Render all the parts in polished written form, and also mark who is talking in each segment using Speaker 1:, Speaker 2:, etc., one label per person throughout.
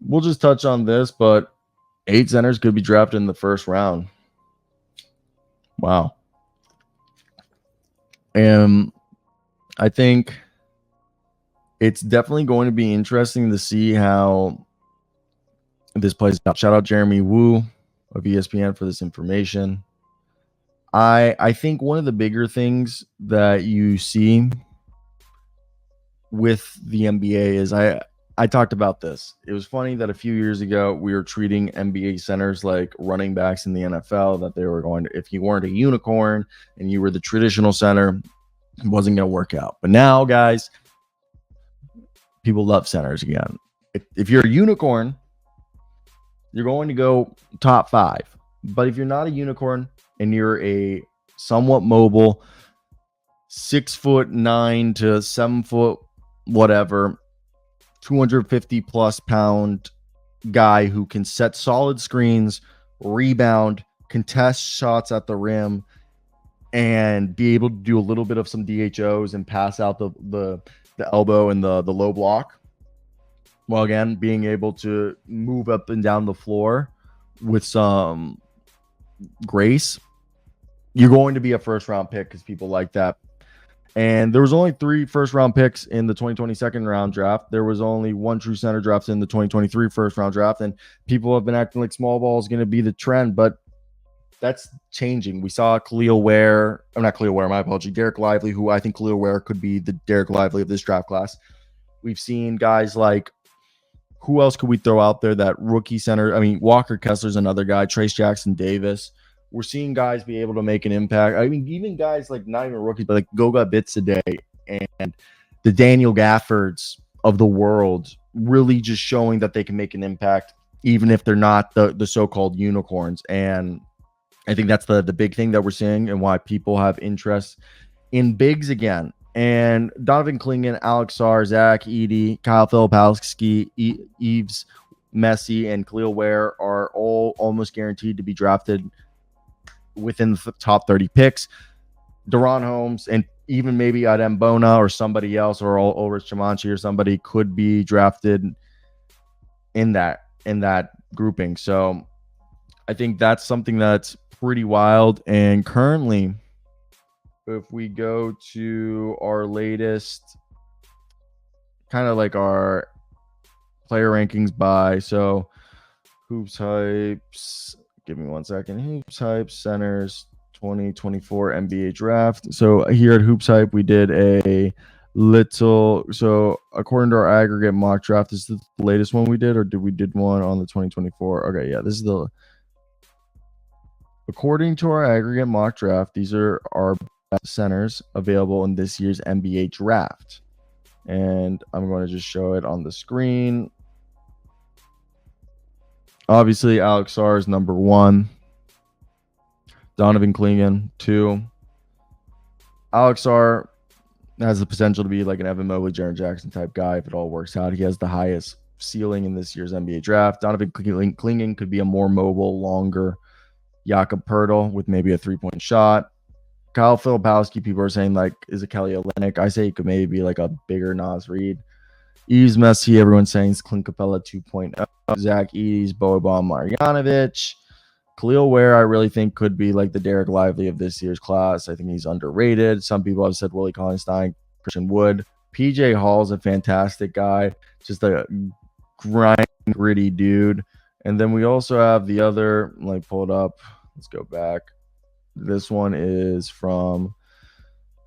Speaker 1: we'll just touch on this, but 8 centers could be drafted in the first round. Wow. And I think it's definitely going to be interesting to see how this plays out. Shout out Jeremy Woo of ESPN for this information. I think one of the bigger things that you see with the NBA is I talked about this. It was funny that a few years ago we were treating NBA centers like running backs in the NFL, that they were going to, if you weren't a unicorn and you were the traditional center, it wasn't going to work out. But now, guys, people love centers again. If you're a unicorn, you're going to go top 5. But if you're not a unicorn and you're a somewhat mobile 6'9" to 7 foot whatever 250 plus pound guy who can set solid screens, rebound, contest shots at the rim, and be able to do a little bit of some DHOs and pass out the elbow and the low block, well, again, being able to move up and down the floor with some grace, you're going to be a first round pick because people like that. And there was only 3 first round picks in the 2020 second round draft. There was only 1 true center draft in the 2023 first round draft. And people have been acting like small ball is going to be the trend, but that's changing. We saw Kel'el Ware, not Kel'el Ware, my apology, Derek Lively, who I think Kel'el Ware could be the Derek Lively of this draft class. We've seen guys like, who else could we throw out there? That rookie center. I mean, Walker Kessler's another guy, Trace Jackson Davis. We're seeing guys be able to make an impact. I mean, even guys like not even rookies, but like Goga Bitsadeh and the Daniel Gaffords of the world really just showing that they can make an impact, even if they're not the so-called unicorns. And I think that's the big thing that we're seeing and why people have interest in bigs again. And Donovan Clingan, Alex Sarr, Zach Edey, Kyle Filipowski, Yves Messi, and Kel'el Ware are all almost guaranteed to be drafted within the top 30 picks. Deron Holmes and even maybe Adem Bona or somebody else, or Ulrich Chamanchi or somebody, could be drafted in that grouping. So I think that's something that's pretty wild. And currently, if we go to our latest kind of like our player rankings by, so Hoops Hypes, give me 1 second. Hoops Hype Centers 2024 NBA Draft. So here at Hoops Hype, we did a little, so according to our aggregate mock draft, this is the latest one we did, or did we did one on the 2024? Okay, yeah, this is the, according to our aggregate mock draft, these are our centers available in this year's NBA draft. And I'm going to just show it on the screen. Obviously, Alex Sarr is number 1. Donovan Clingan, 2. Alex Sarr has the potential to be like an Evan Mobley, Jaren Jackson type guy if it all works out. He has the highest ceiling in this year's NBA draft. Donovan Clingan could be a more mobile, longer Jakob Poeltl with maybe a 3-point shot. Kyle Filipowski, people are saying like is a Kelly Olynyk. I say he could maybe be like a bigger Nas Reed. Yves Messi, everyone's saying is Clint Capella 2.0. Zach Edey's Boban Marjanovic. Kel'el Ware, I really think could be like the Derek Lively of this year's class. I think he's underrated. Some people have said Willie Cauley-Stein, Christian Wood. PJ Hall's a fantastic guy, just a grind, gritty dude. And then we also have the other, like, pull it up. Let's go back. This one is from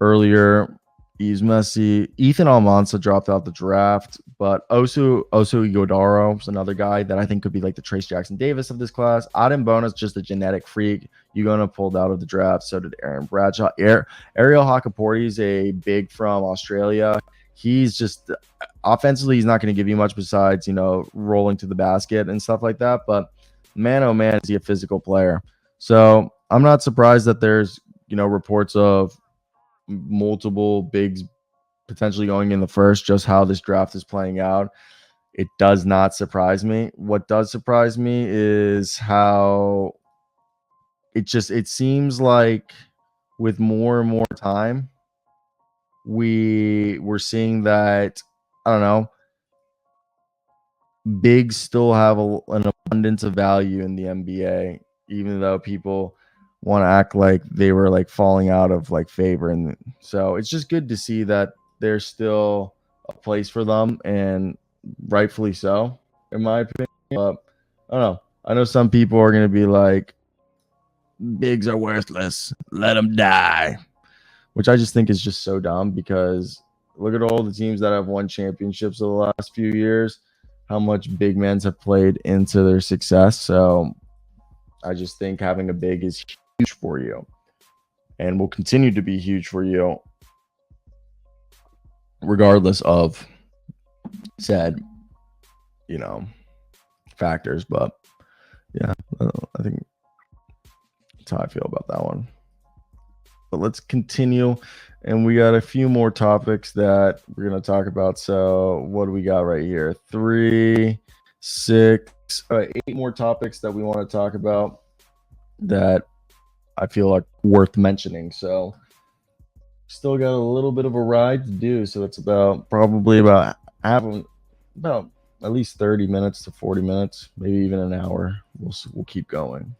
Speaker 1: earlier. Yves Messi. Ethan Almanza dropped out the draft, but Osu Ighodaro is another guy that I think could be like the Trace Jackson Davis of this class. Adem Bona is just a genetic freak. Ugonna pulled out of the draft. So did Aaron Bradshaw. Ariel Hakaporti is a big from Australia. He's just offensively, he's not going to give you much besides, rolling to the basket and stuff like that. But man, oh man, is he a physical player. So I'm not surprised that there's, reports of multiple bigs potentially going in the first, just how this draft is playing out. It does not surprise me. What does surprise me is how it seems like with more and more time, we're seeing that, I don't know, bigs still have an abundance of value in the NBA, even though people want to act like they were like falling out of like favor. And so it's just good to see that there's still a place for them, and rightfully so, in my opinion. But I don't know. I know some people are going to be like, bigs are worthless, let them die, which I just think is just so dumb, because look at all the teams that have won championships over the last few years, how much big men have played into their success. So I just think having a big is huge for you and will continue to be huge for you, regardless of said, factors. But yeah, I think that's how I feel about that one. But let's continue, and we got a few more topics that we're going to talk about. So what do we got right here? 3, 6, 8 more topics that we want to talk about that I feel like worth mentioning. So still got a little bit of a ride to do. So it's probably about at least 30 minutes to 40 minutes, maybe even an hour. We'll keep going.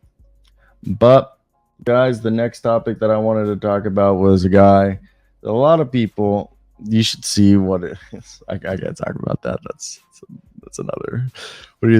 Speaker 1: But guys, the next topic that I wanted to talk about was a guy that a lot of people, you should see what it is. I can't talk about that. That's another. What do you